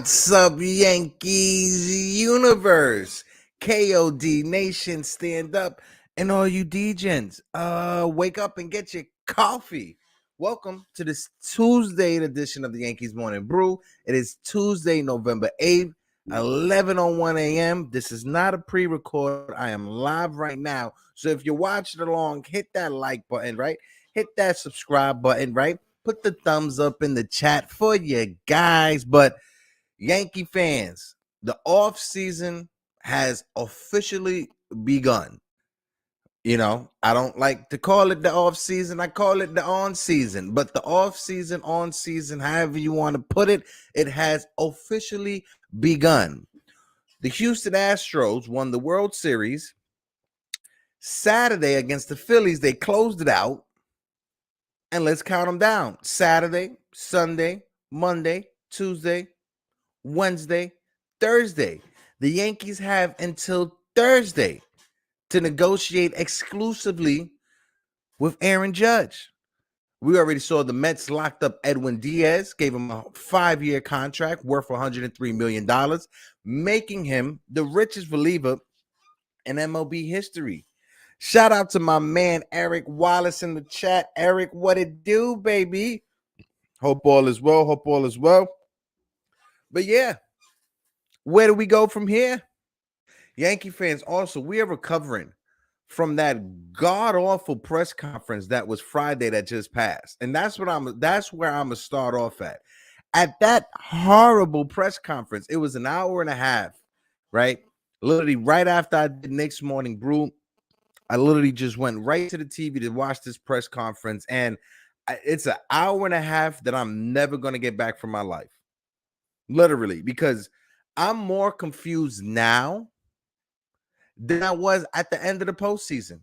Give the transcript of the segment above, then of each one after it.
What's up, Yankees universe? KOD Nation, stand up, and all you DJs, wake up and get your coffee. Welcome to this Tuesday edition of the Yankees Morning Brew. It is Tuesday, November 8th, 11:01 a.m. This is not a pre-record. I am live right now. So if you're watching along, hit that like button, right? Hit that subscribe button, right? Put the thumbs up in the chat for you guys. But Yankee fans, the offseason has officially begun. You know, I don't like to call it the offseason. I call it the on-season. But the offseason, on-season, however you want to put it, it has officially begun. The Houston Astros won the World Series. Saturday against the Phillies, they closed it out. And let's count them down. Saturday, Sunday, Monday, Tuesday, Wednesday, Thursday. The Yankees have until Thursday to negotiate exclusively with Aaron Judge. We already saw the Mets locked up Edwin Diaz, gave him a 5-year contract worth $103 million, making him the richest reliever in MLB history. Shout out to my man Eric Wallace in the chat. Eric, what it do, baby? Hope all is well. Hope all is well. But yeah, where do we go from here? Yankee fans, also, we are recovering from that god-awful press conference that was Friday that just passed. And that's where I'm gonna start off at. At that horrible press conference, it was an hour and a half, right? Literally right after I did Next Morning Brew, I literally just went right to the TV to watch this press conference. And it's an hour and a half that I'm never going to get back from my life. Literally, because I'm more confused now than I was at the end of the postseason.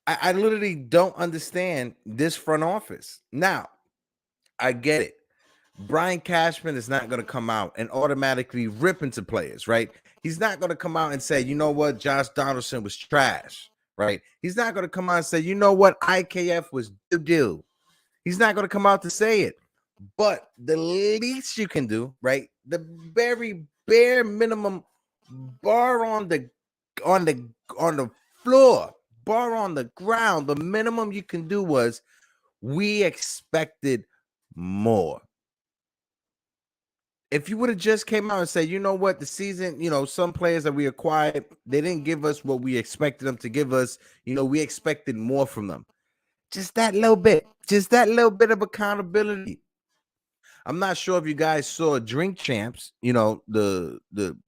I literally don't understand this front office. Now, I get it. Brian Cashman is not going to come out and automatically rip into players, right? He's not going to come out and say, you know what, Josh Donaldson was trash, right? He's not going to come out and say, you know what, IKF was doo-doo. He's not going to come out to say it. But the least you can do, right? The very bare minimum bar on the floor, bar on the ground, the minimum you can do was we expected more. If you would have just came out and said, you know what, the season, you know, some players that we acquired, they didn't give us what we expected them to give us. You know, we expected more from them. Just that little bit of accountability. I'm not sure if you guys saw Drink Champs, you know, the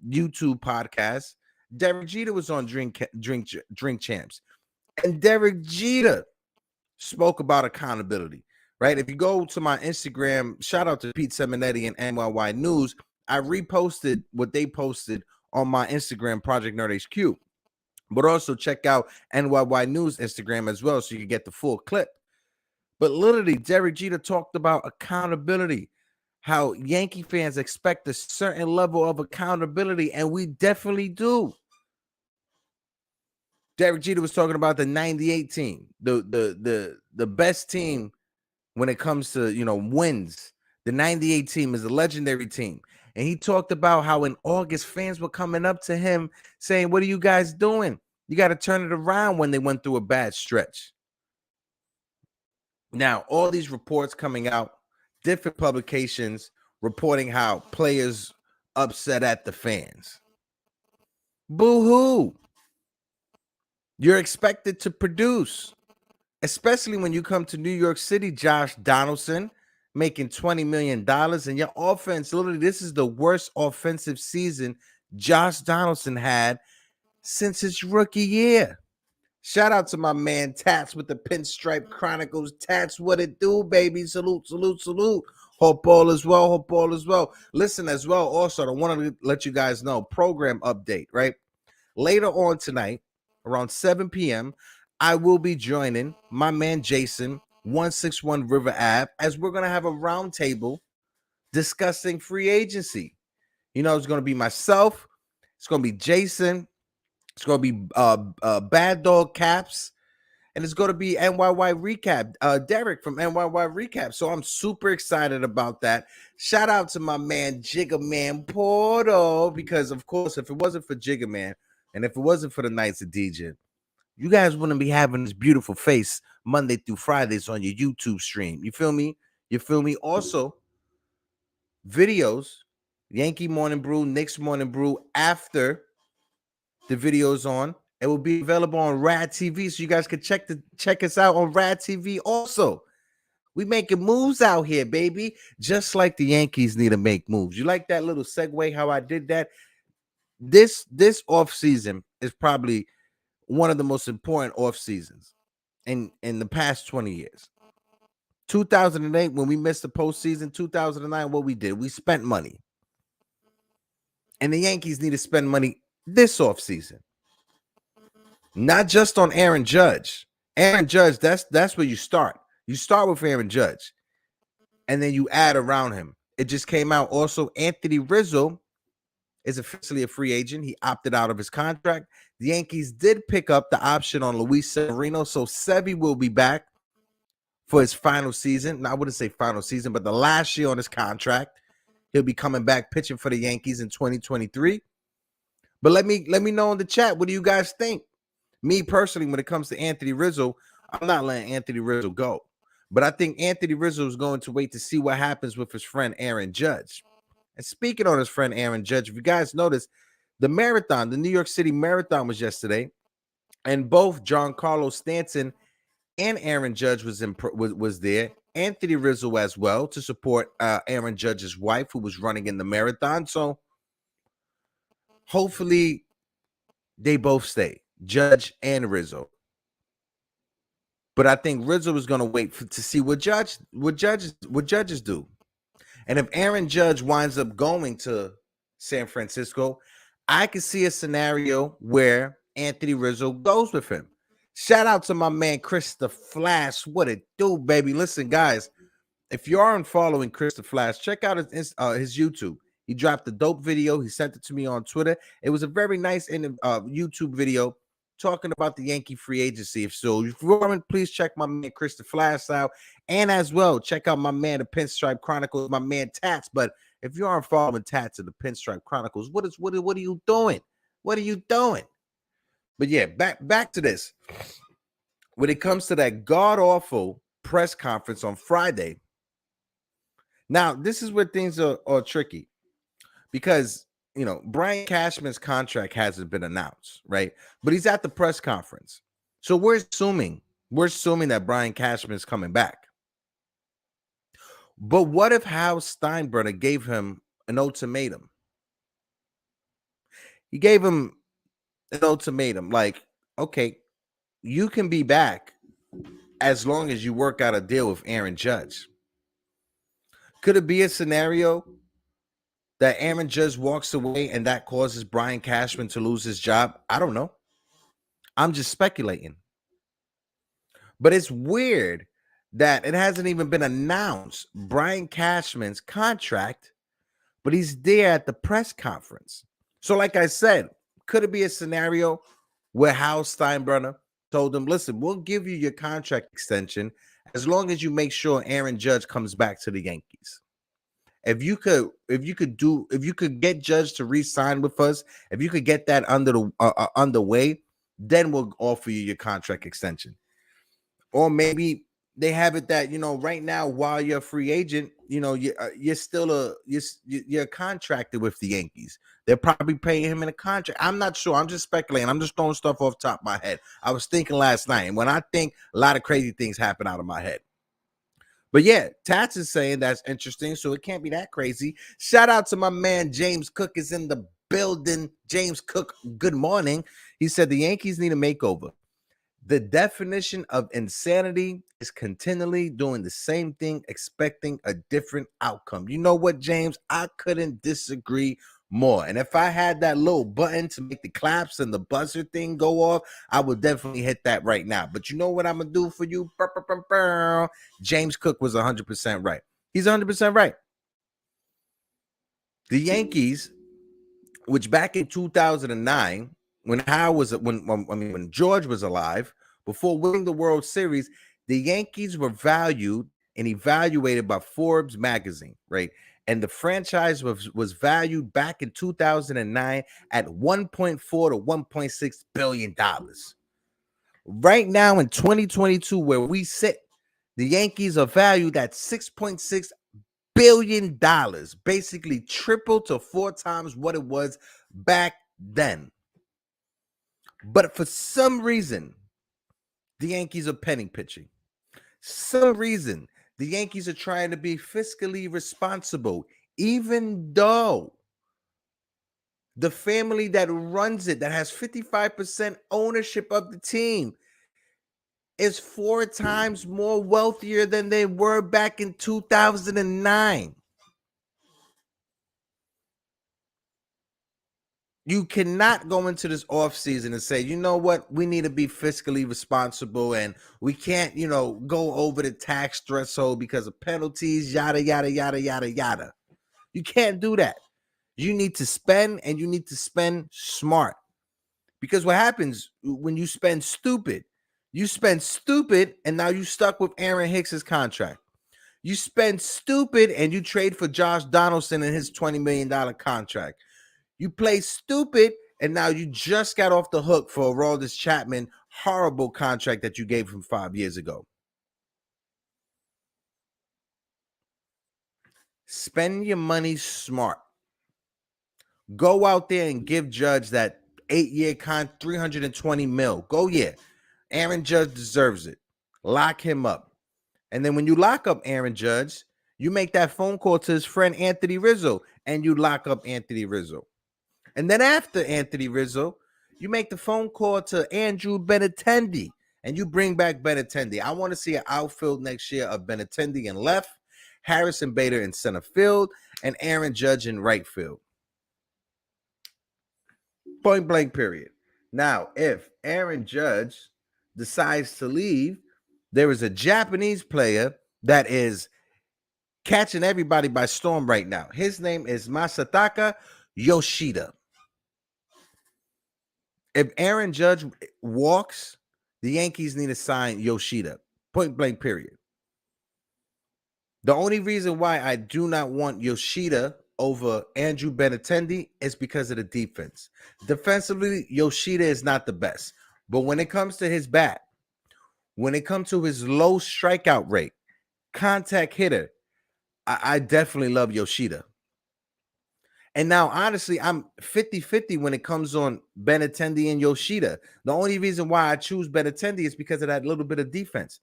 YouTube podcast. Derek Jeter was on Drink Champs. And Derek Jeter spoke about accountability. Right. If you go to my Instagram, shout out to Pete Simonetti and NY News. I reposted what they posted on my Instagram, Project Nerd HQ. But also check out NY News Instagram as well so you can get the full clip. But literally, Derek Jeter talked about accountability, how Yankee fans expect a certain level of accountability, and we definitely do. Derek Jeter was talking about the 98 team, the best team when it comes to, you know, wins. The 98 team is a legendary team. And he talked about how in August fans were coming up to him saying, what are you guys doing? You got to turn it around when they went through a bad stretch. Now, all these reports coming out, different publications reporting how players upset at the fans. Boo-hoo. You're expected to produce. Especially when you come to New York City, Josh Donaldson, making $20 million, and your offense, literally, this is the worst offensive season Josh Donaldson had since his rookie year. Shout out to my man Tats with the Pinstripe Chronicles. Tats, what it do, baby? Salute, salute, salute. Hope all is well. Hope all is well. Listen as well. Also, I want to let you guys know, program update, right? Later on tonight, around 7 p.m., I will be joining my man Jason, 161 River Ave, as we're going to have a roundtable discussing free agency. You know, it's going to be myself. It's going to be Jason. It's going to be Bad Dog Caps. and it's going to be NYY Recap, Derek from NYY Recap. So I'm super excited about that. Shout out to my man Jigga Man Porto, because of course, if it wasn't for Jigga Man and if it wasn't for the Nights of DJ, you guys wouldn't be having this beautiful face Monday through Fridays on your YouTube stream. You feel me? You feel me? Also, videos, Yankee Morning Brew, Knicks Morning Brew after the videos on. It will be available on Rad TV, so you guys can check us out on Rad TV. Also, we making moves out here, baby. Just like the Yankees need to make moves. You like that little segue? How I did that? This off season is probably one of the most important off seasons in the past 20 years. 2008, when we missed the postseason. 2009, what we did, we spent money, and the Yankees need to spend money this off season. Not just on Aaron Judge. Aaron Judge, that's where you start. You start with Aaron Judge, and then you add around him. It just came out also, Anthony Rizzo is officially a free agent. He opted out of his contract. The Yankees did pick up the option on Luis Severino, so Sevy will be back for his final season. Now, I wouldn't say final season, but the last year on his contract. He'll be coming back pitching for the Yankees in 2023. But let me know in the chat, what do you guys think? Me personally, when it comes to Anthony Rizzo, I'm not letting Anthony Rizzo go. But I think Anthony Rizzo is going to wait to see what happens with his friend Aaron Judge. And speaking on his friend Aaron Judge, if you guys noticed, the New York City Marathon was yesterday, and both Giancarlo Stanton and Aaron Judge was there. Anthony Rizzo as well, to support Aaron Judge's wife, who was running in the marathon. So hopefully they both stay, Judge and Rizzo. But I think Rizzo is going to wait to see what judges do. And if Aaron Judge winds up going to San Francisco, I could see a scenario where Anthony Rizzo goes with him. Shout out to my man Chris the Flash. What it do, baby? Listen, guys, if you aren't following Chris the Flash, check out his YouTube. He dropped a dope video. He sent it to me on Twitter. It was a very nice YouTube video talking about the Yankee free agency. If you aren't, please check my man Chris the Flash out. And as well, check out my man, the Pinstripe Chronicles, my man Tats. But if you aren't following Tats of the Pinstripe Chronicles, what are you doing? What are you doing? But yeah, back to this. When it comes to that god-awful press conference on Friday, now this is where things are tricky, because Brian Cashman's contract hasn't been announced, right? But he's at the press conference. So we're assuming that Brian Cashman is coming back. But what if Hal Steinbrenner gave him an ultimatum? He gave him an ultimatum like, okay, you can be back as long as you work out a deal with Aaron Judge. Could it be a scenario that Aaron Judge walks away and that causes Brian Cashman to lose his job? I don't know. I'm just speculating. But it's weird that it hasn't even been announced, Brian Cashman's contract, but he's there at the press conference. So like I said, could it be a scenario where Hal Steinbrenner told him, listen, we'll give you your contract extension as long as you make sure Aaron Judge comes back to the Yankees. If you could get Judge to re-sign with us, if you could get that underway, then we'll offer you your contract extension. Or maybe they have it that, right now, while you're a free agent, you're still you're contracted with the Yankees. They're probably paying him in a contract. I'm not sure. I'm just speculating. I'm just throwing stuff off the top of my head. I was thinking last night, and when I think, a lot of crazy things happen out of my head. But yeah, Tats is saying that's interesting, so it can't be that crazy. Shout out to my man James Cook is in the building. James Cook, good morning. He said the Yankees need a makeover. The definition of insanity is continually doing the same thing, expecting a different outcome. You know what, James? I couldn't disagree more. And if I had that little button to make the claps and the buzzer thing go off, I would definitely hit that right now. But you know what I'm going to do for you? James Cook was 100% right. He's 100% right. The Yankees, which back in 2009, when George was alive, Before winning the World Series, the Yankees were valued and evaluated by Forbes magazine, right? And the franchise was valued back in 2009 at $1.4 to $1.6 billion. Right now in 2022, where we sit, the Yankees are valued at $6.6 billion, basically triple to 4 times what it was back then. But for some reason, the Yankees are penning pitching. Some reason, the Yankees are trying to be fiscally responsible, even though the family that runs it, that has 55% ownership of the team, is 4 times more wealthier than they were back in 2009. You cannot go into this offseason and say, you know what, we need to be fiscally responsible and we can't, go over the tax threshold because of penalties, yada, yada, yada, yada, yada. You can't do that. You need to spend, and you need to spend smart. Because what happens when you spend stupid? You spend stupid, and now you stuck with Aaron Hicks's contract. You spend stupid, and you trade for Josh Donaldson and his $20 million contract. You play stupid, and now you just got off the hook for Aroldis Chapman horrible contract that you gave him 5 years ago. Spend your money smart. Go out there and give Judge that 8-year contract, $320 million. Go, yeah. Aaron Judge deserves it. Lock him up. And then when you lock up Aaron Judge, you make that phone call to his friend Anthony Rizzo, and you lock up Anthony Rizzo. And then after Anthony Rizzo, you make the phone call to Andrew Benintendi, and you bring back Benintendi. I want to see an outfield next year of Benintendi in left, Harrison Bader in center field, and Aaron Judge in right field. Point blank, period. Now, if Aaron Judge decides to leave, there is a Japanese player that is catching everybody by storm right now. His name is Masataka Yoshida. If Aaron Judge walks, the Yankees need to sign Yoshida. Point blank, period. The only reason why I do not want Yoshida over Andrew Benintendi is because of the defense. Defensively, Yoshida is not the best. But when it comes to his bat, when it comes to his low strikeout rate, contact hitter, I definitely love Yoshida. And now, honestly, I'm 50-50 when it comes on Benintendi and Yoshida. The only reason why I choose Benintendi is because of that little bit of defense.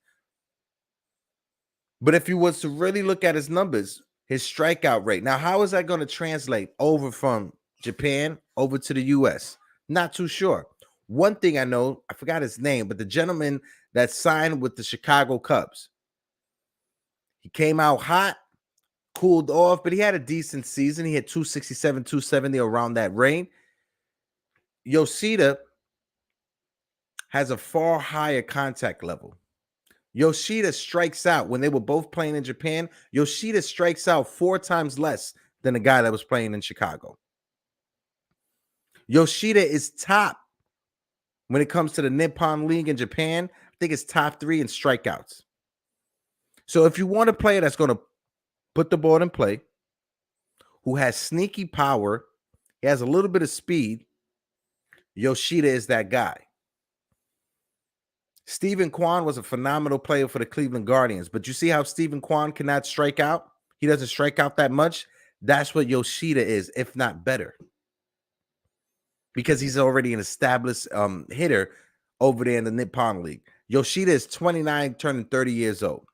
But if you was to really look at his numbers, his strikeout rate, now how is that going to translate over from Japan over to the U.S.? Not too sure. One thing I know, I forgot his name, but the gentleman that signed with the Chicago Cubs, he came out hot, cooled off, but he had a decent season. He had 267, 270 around that range. Yoshida has a far higher contact level. Yoshida strikes out when they were both playing in Japan. Yoshida strikes out 4 times less than the guy that was playing in Chicago. Yoshida is top when it comes to the Nippon League in Japan. I think it's top 3 in strikeouts. So if you want a player that's going to put the ball in play, who has sneaky power, he has a little bit of speed, Yoshida is that guy. Stephen Kwan was a phenomenal player for the Cleveland Guardians, but you see how Stephen Kwan cannot strike out? He doesn't strike out that much. That's what Yoshida is, if not better, because he's already an established hitter over there in the Nippon League. Yoshida is 29, turning 30 years old.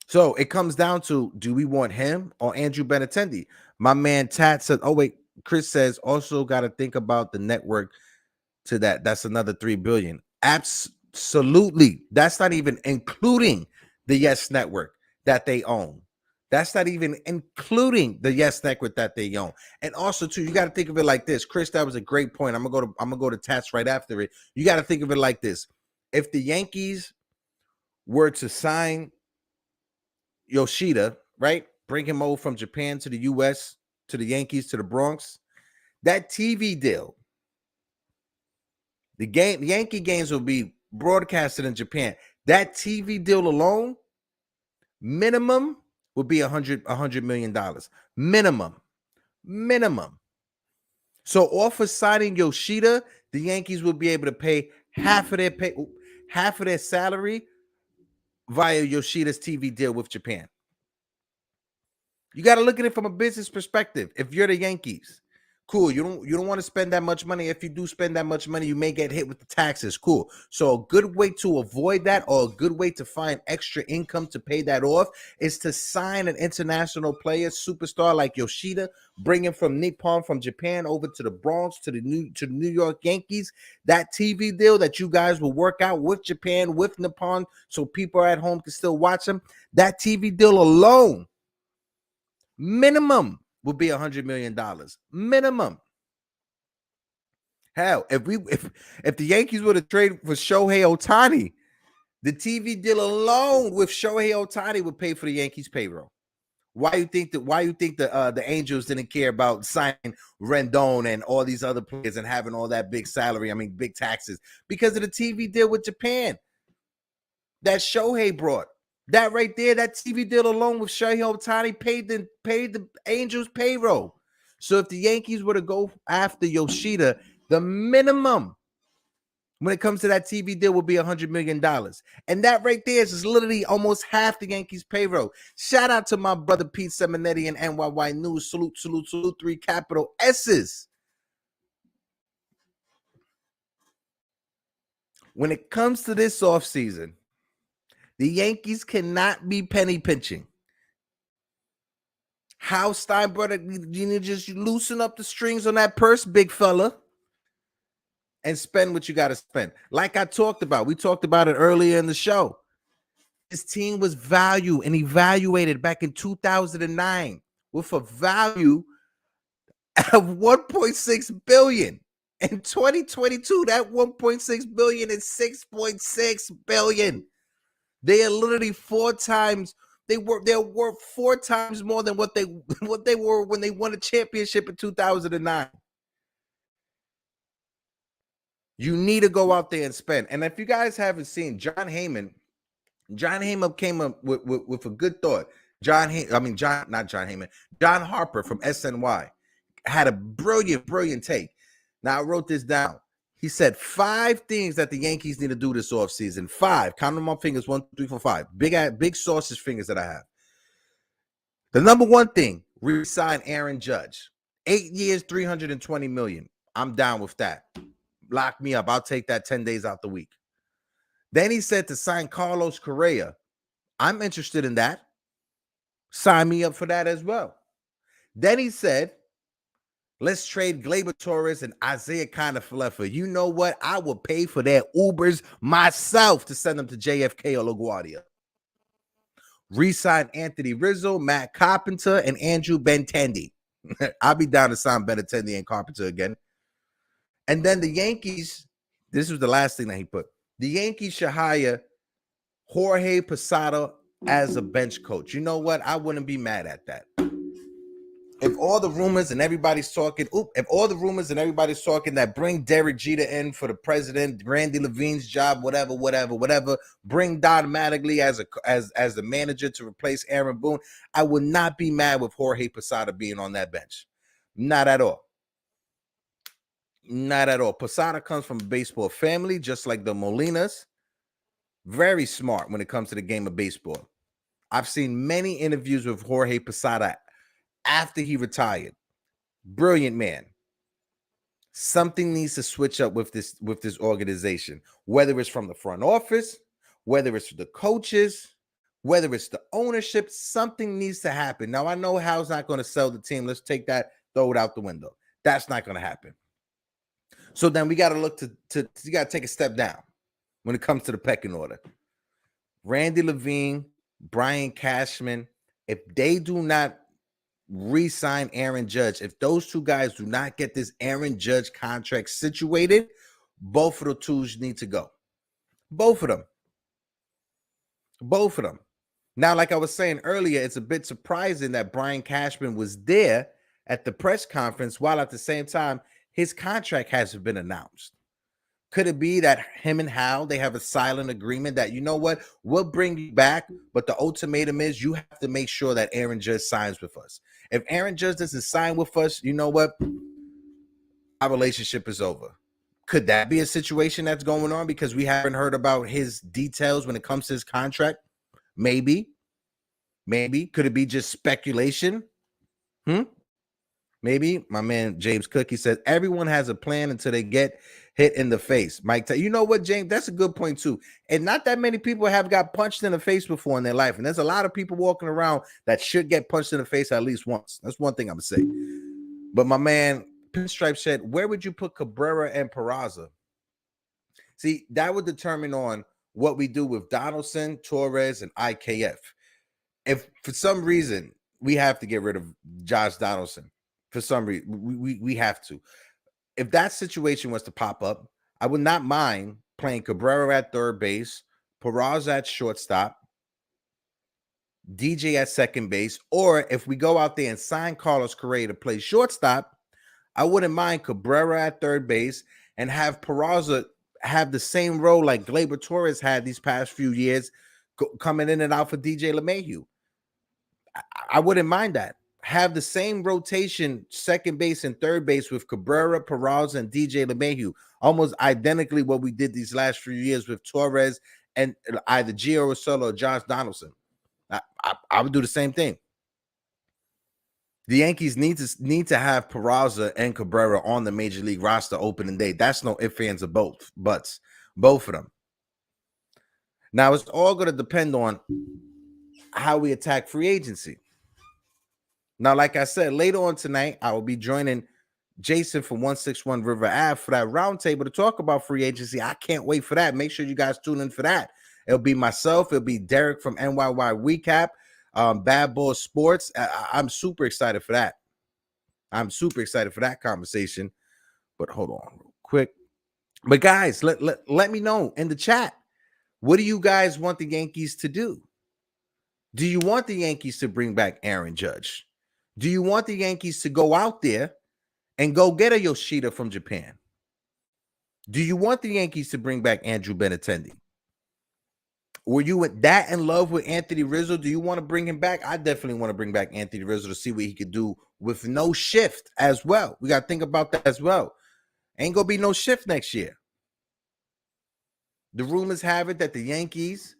So it comes down to, do we want him or Andrew Benintendi? My man Tat said, oh, wait, Chris says also got to think about the network to that. That's another $3 billion. Absolutely. That's not even including the Yes Network that they own. That's not even including the Yes Network that they own. And also, too, you got to think of it like this. Chris, that was a great point. I'm gonna go to Tats right after it. You got to think of it like this. If the Yankees were to sign Yoshida, right? Bring him over from Japan to the US, to the Yankees, to the Bronx. That TV deal, the Yankee games will be broadcasted in Japan. That TV deal alone, minimum would be $100 million. Minimum. So off of signing Yoshida, the Yankees will be able to pay half of their salary via Yoshida's TV deal with Japan. You got to look at it from a business perspective. If you're the Yankees, cool. You don't want to spend that much money. If you do spend that much money, you may get hit with the taxes. Cool. So a good way to avoid that, or a good way to find extra income to pay that off, is to sign an international player, superstar like Yoshida, bring him from Nippon, from Japan, over to the Bronx, to the New York Yankees. That TV deal that you guys will work out with Japan, with Nippon, so people at home can still watch them. That TV deal alone, minimum, would be $100 million. Minimum. Hell, if the Yankees were to trade for Shohei Ohtani, the TV deal alone with Shohei Ohtani would pay for the Yankees payroll. Why you think the Angels didn't care about signing Rendon and all these other players and having all that big salary? I mean, big taxes, because of the TV deal with Japan that Shohei brought. That right there, that TV deal alone with Shohei Ohtani paid the Angels payroll. So if the Yankees were to go after Yoshida, the minimum when it comes to that TV deal will be $100 million. And that right there is literally almost half the Yankees payroll. Shout out to my brother Pete Simonetti and NY News. Salute, 3 capital S's. When it comes to this offseason, the Yankees cannot be penny pinching. Hal Steinbrenner, you need to just loosen up the strings on that purse, big fella, and spend what you got to spend. Like I talked about, we talked about it earlier in the show. This team was valued and evaluated back in 2009 with a value of $1.6 billion. In 2022, that $1.6 billion is $6.6 billion. They are literally 4 times. They're worth 4 times more than what they were when they won a championship in 2009. You need to go out there and spend. And if you guys haven't seen, John Heyman came up with a good thought. John Harper from SNY had a brilliant take. Now I wrote this down. He said 5 things that the Yankees need to do this offseason. 5. Count them on my fingers. 1, 2, 3, 4, 5. Big sausage fingers that I have. The number 1 thing, re-sign Aaron Judge. 8 years, $320 million. I'm down with that. Lock me up. I'll take that 10 days out the week. Then he said to sign Carlos Correa. I'm interested in that. Sign me up for that as well. Then he said, let's trade Gleyber Torres and Isaiah Kiner-Falefa. You know what? I will pay for their Ubers myself to send them to JFK or LaGuardia. Re-sign Anthony Rizzo, Matt Carpenter, and Andrew Benintendi. I'll be down to sign Benintendi and Carpenter again. And then the Yankees, this was the last thing that he put. The Yankees should hire Jorge Posada as a bench coach. You know what? I wouldn't be mad at that. If all the rumors and everybody's talking that bring Derek Jeter in for the president, Randy Levine's job, whatever, bring Don Mattingly as the manager to replace Aaron Boone, I would not be mad with Jorge Posada being on that bench. Not at all. Not at all. Posada comes from a baseball family, just like the Molinas. Very smart when it comes to the game of baseball. I've seen many interviews with Jorge Posada after he retired. Brilliant man. Something needs to switch up with this organization, whether it's from the front office, whether it's the coaches, whether it's the ownership. Something needs to happen. Now, I know Hal's not going to sell the team. Let's take that, throw it out the window. That's not going to happen. So then we got to look you got to take a step down when it comes to the pecking order. Randy Levine, Brian Cashman, if they do not re-sign Aaron Judge, if those 2 guys do not get this Aaron Judge contract situated, both of the 2s need to go. Both of them. Now, like I was saying earlier, it's a bit surprising that Brian Cashman was there at the press conference while at the same time his contract hasn't been announced. Could it be that him and Hal, they have a silent agreement that, you know what, we'll bring you back, but the ultimatum is you have to make sure that Aaron Judge signs with us. If Aaron Judge doesn't sign with us, you know what, our relationship is over. Could that be a situation that's going on because we haven't heard about his details when it comes to his contract? Maybe. Could it be just speculation? Maybe. My man James Cook, he says everyone has a plan until they get hit in the face. Mike, you know what, James? That's a good point too. And not that many people have got punched in the face before in their life. And there's a lot of people walking around that should get punched in the face at least once. That's one thing I'm gonna say. But my man Pinstripe said, where would you put Cabrera and Peraza? See, that would determine on what we do with Donaldson, Torres, and IKF. If for some reason we have to get rid of Josh Donaldson, for some reason we have to. If that situation was to pop up, I would not mind playing Cabrera at third base, Peraza at shortstop, DJ at second base, or if we go out there and sign Carlos Correa to play shortstop, I wouldn't mind Cabrera at third base and have Peraza have the same role like Gleyber Torres had these past few years, coming in and out for DJ LeMahieu. I wouldn't mind that. Have the same rotation, second base and third base with Cabrera, Peraza, and DJ LeMahieu, almost identically what we did these last few years with Torres and either Gio Urshela or Josh Donaldson. I would do the same thing. The Yankees need to have Peraza and Cabrera on the major league roster opening day. That's no ifs, ands, or buts. Both of them. Now, it's all going to depend on how we attack free agency. Now, like I said, later on tonight, I will be joining Jason from 161 River Ave for that roundtable to talk about free agency. I can't wait for that. Make sure you guys tune in for that. It'll be myself. It'll be Derek from NYY Recap, Bad Boy Sports. I'm super excited for that. I'm super excited for that conversation. But hold on real quick. But guys, let me know in the chat. What do you guys want the Yankees to do? Do you want the Yankees to bring back Aaron Judge? Do you want the Yankees to go out there and go get a Yoshida from Japan? Do you want the Yankees to bring back Andrew Benintendi? Were you that in love with Anthony Rizzo? Do you want to bring him back? I definitely want to bring back Anthony Rizzo to see what he could do with no shift as well. We got to think about that as well. Ain't going to be no shift next year. The rumors have it that the Yankees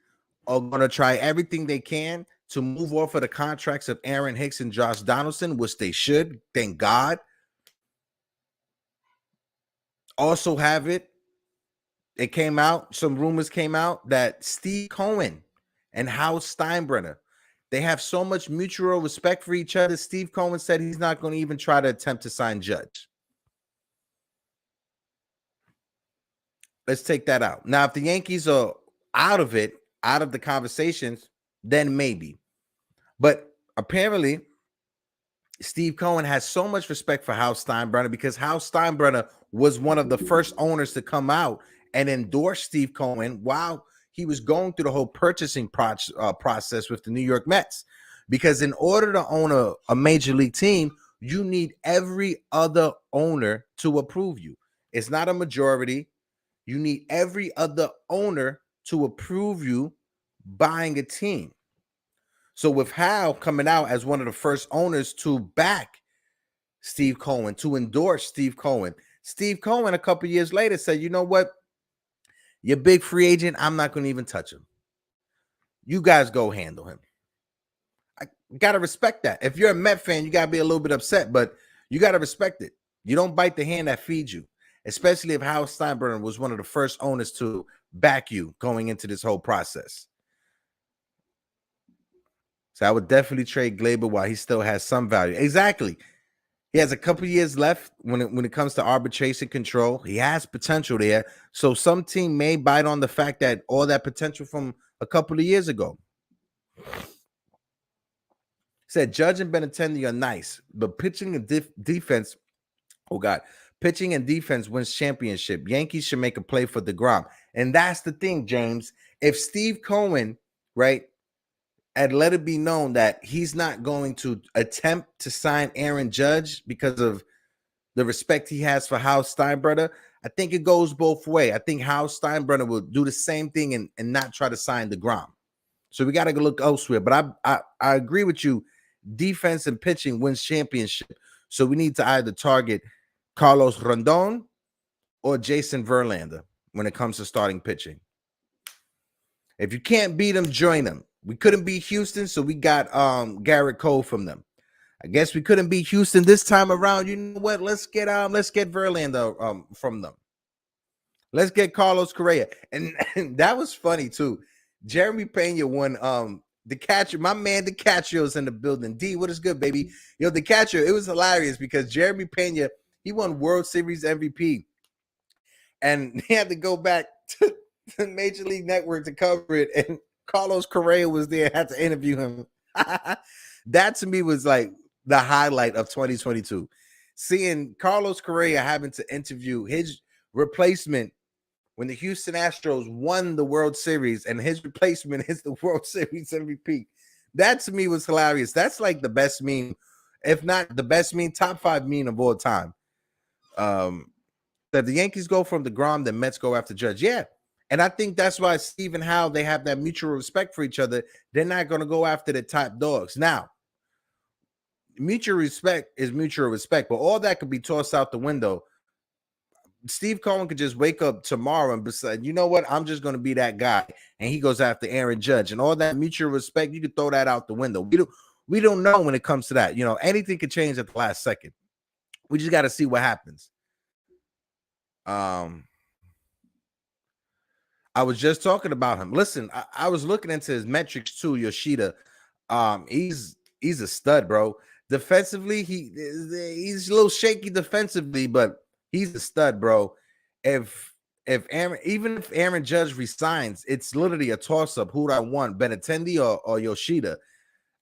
are going to try everything they can to move off of the contracts of Aaron Hicks and Josh Donaldson, which they should. Thank God. Also have it. It came out, some rumors came out that Steve Cohen and Hal Steinbrenner, they have so much mutual respect for each other. Steve Cohen said he's not going to even try to attempt to sign Judge. Let's take that out. Now, if the Yankees are out of it, out of the conversations, then maybe. But apparently, Steve Cohen has so much respect for Hal Steinbrenner because Hal Steinbrenner was one of the first owners to come out and endorse Steve Cohen while he was going through the whole purchasing process with the New York Mets. Because in order to own a major league team, you need every other owner to approve you. It's not a majority. You need every other owner to approve you buying a team. So with Hal coming out as one of the first owners to back Steve Cohen, to endorse Steve Cohen a couple years later said, you know what? You're a big free agent. I'm not going to even touch him. You guys go handle him. I got to respect that. If you're a Met fan, you got to be a little bit upset, but you got to respect it. You don't bite the hand that feeds you, especially if Hal Steinbrenner was one of the first owners to back you going into this whole process. So I would definitely trade Gleyber while he still has some value. Exactly. He has a couple years left when it comes to arbitration control. He has potential there. So some team may bite on the fact that all that potential from a couple of years ago. Said Judge and Benintendi are nice, but pitching and defense, oh God, pitching and defense wins championship. Yankees should make a play for DeGrom. And that's the thing, James. If Steve Cohen, right, and let it be known that he's not going to attempt to sign Aaron Judge because of the respect he has for Hal Steinbrenner, I think it goes both ways. I think Hal Steinbrenner will do the same thing and not try to sign DeGrom. So we got to look elsewhere. But I agree with you. Defense and pitching wins championship. So we need to either target Carlos Rondon or Jason Verlander when it comes to starting pitching. If you can't beat them, join them. We couldn't beat Houston, so we got Garrett Cole from them. I guess we couldn't beat Houston this time around. You know what? Let's get Verlander from them. Let's get Carlos Correa. And that was funny too. Jeremy Pena won the catcher. My man, the catcher is in the building. D, what is good, baby? Yo, the catcher, it was hilarious because Jeremy Pena, he won World Series MVP. And he had to go back to the Major League Network to cover it. And Carlos Correa was there, had to interview him. That to me was like the highlight of 2022. Seeing Carlos Correa having to interview his replacement when the Houston Astros won the World Series and his replacement is the World Series MVP. That to me was hilarious. That's like the best meme, if not the best meme, top 5 meme of all time. That the Yankees go from DeGrom, the Mets go after Judge. Yeah. And I think that's why Steve and Hal, they have that mutual respect for each other. They're not going to go after the top dogs. Now, mutual respect is mutual respect, but all that could be tossed out the window. Steve Cohen could just wake up tomorrow and be like, you know what? I'm just going to be that guy. And he goes after Aaron Judge. And all that mutual respect, you could throw that out the window. We don't know when it comes to that. You know, anything could change at the last second. We just got to see what happens. I was just talking about him. Listen, I was looking into his metrics too, Yoshida. He's a stud, bro. Defensively, he's a little shaky defensively, but he's a stud, bro. If Aaron Judge resigns, it's literally a toss-up. Who do I want, Benintendi or Yoshida?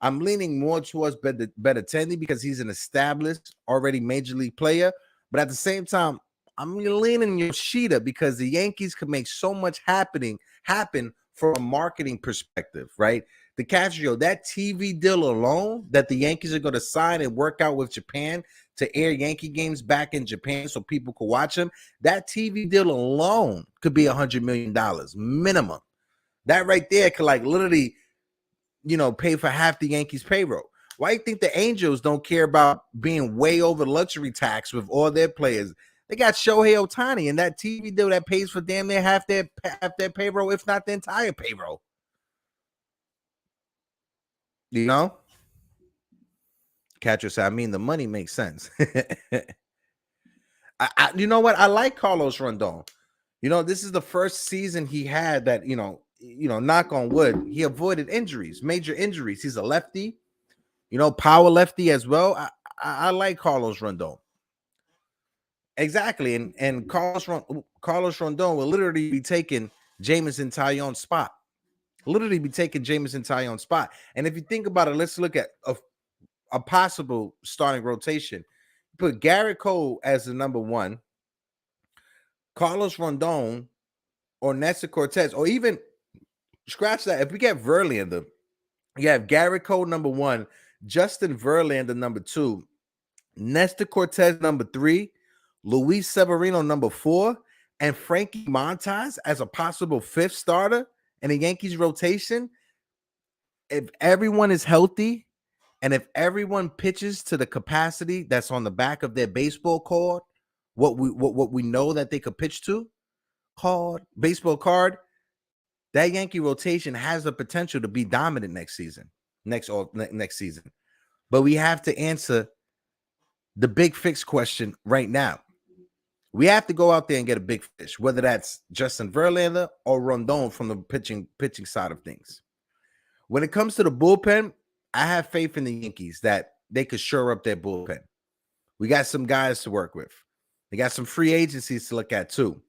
I'm leaning more towards Benintendi because he's an established, already major league player. But at the same time, I'm leaning Yoshida because the Yankees could make so much happen from a marketing perspective, right? The Castro, that TV deal alone that the Yankees are going to sign and work out with Japan to air Yankee games back in Japan so people could watch them, that TV deal alone could be $100 million minimum. That right there could like literally, pay for half the Yankees payroll. Why do you think the Angels don't care about being way over luxury tax with all their players? They got Shohei Ohtani and that TV deal that pays for damn near half their payroll, if not the entire payroll. You know? Catcher said, I mean, the money makes sense. You know what? I like Carlos Rondon. This is the first season he had that, knock on wood, he avoided injuries, major injuries. He's a lefty, power lefty as well. I like Carlos Rondon. Exactly. And Carlos Rondon will literally be taking Jameson Taillon's spot. And if you think about it, let's look at a possible starting rotation. Put Garrett Cole as the number 1, Carlos Rondon or Nestor Cortez, or even scratch that. If we get Verlander, you have Garrett Cole number 1, Justin Verlander number 2, Nestor Cortez number 3, Luis Severino number 4, and Frankie Montas as a possible 5th starter in the Yankees rotation. If everyone is healthy and if everyone pitches to the capacity that's on the back of their baseball card, what we know that they could pitch to, baseball card, that Yankee rotation has the potential to be dominant next season. But we have to answer the big fix question right now. We have to go out there and get a big fish, whether that's Justin Verlander or Rondon from the pitching side of things. When it comes to the bullpen, I have faith in the Yankees that they could shore up their bullpen. We got some guys to work with. They got some free agencies to look at too.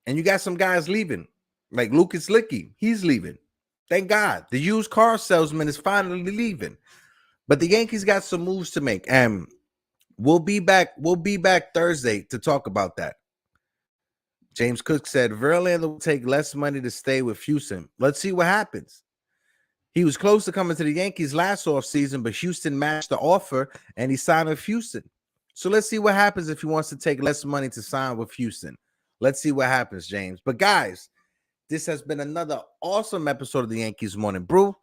And you got some guys leaving, like Lucas Licky. He's leaving. Thank God. The used car salesman is finally leaving. But the Yankees got some moves to make. And we'll be back Thursday to talk about that. James Cook said Verlander will take less money to stay with Houston. Let's see what happens. He was close to coming to the Yankees last offseason, but Houston matched the offer and he signed with Houston. So let's see what happens if he wants to take less money to sign with Houston. Let's see what happens, James. But guys, this has been another awesome episode of the Yankees Morning Brew.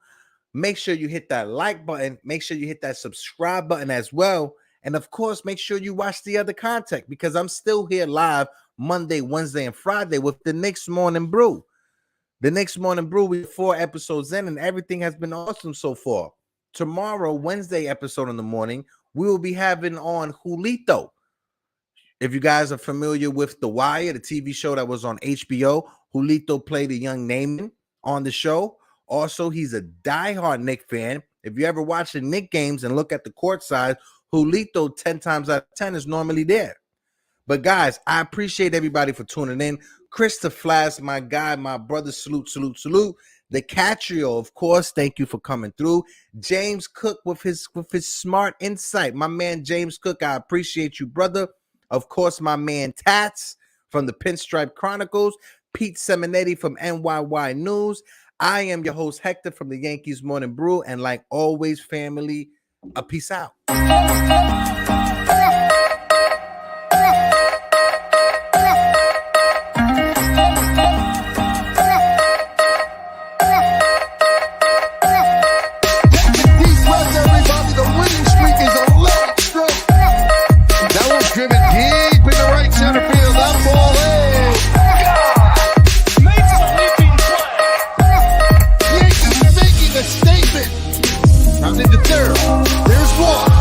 Make sure you hit that like button. Make sure you hit that subscribe button as well. And of course, make sure you watch the other content because I'm still here live Monday, Wednesday, and Friday with the next Morning Brew. The next Morning Brew, we're 4 episodes in, and everything has been awesome so far. Tomorrow, Wednesday episode in the morning, we will be having on Julito. If you guys are familiar with The Wire, the TV show that was on HBO, Julito played a young Naaman on the show. Also, he's a diehard Knicks fan. If you ever watch the Knicks games and look at the court side, Julito 10 times out of 10 is normally there. But guys, I appreciate everybody for tuning in. Chris the Flash, my guy, my brother, salute. The Catrio, of course, thank you for coming through. James Cook with his smart insight. My man James Cook, I appreciate you, brother. Of course, my man Tats from the Pinstripe Chronicles. Pete Simonetti from NY News. I am your host, Hector, from the Yankees Morning Brew. And like always, family, a peace out. There's one.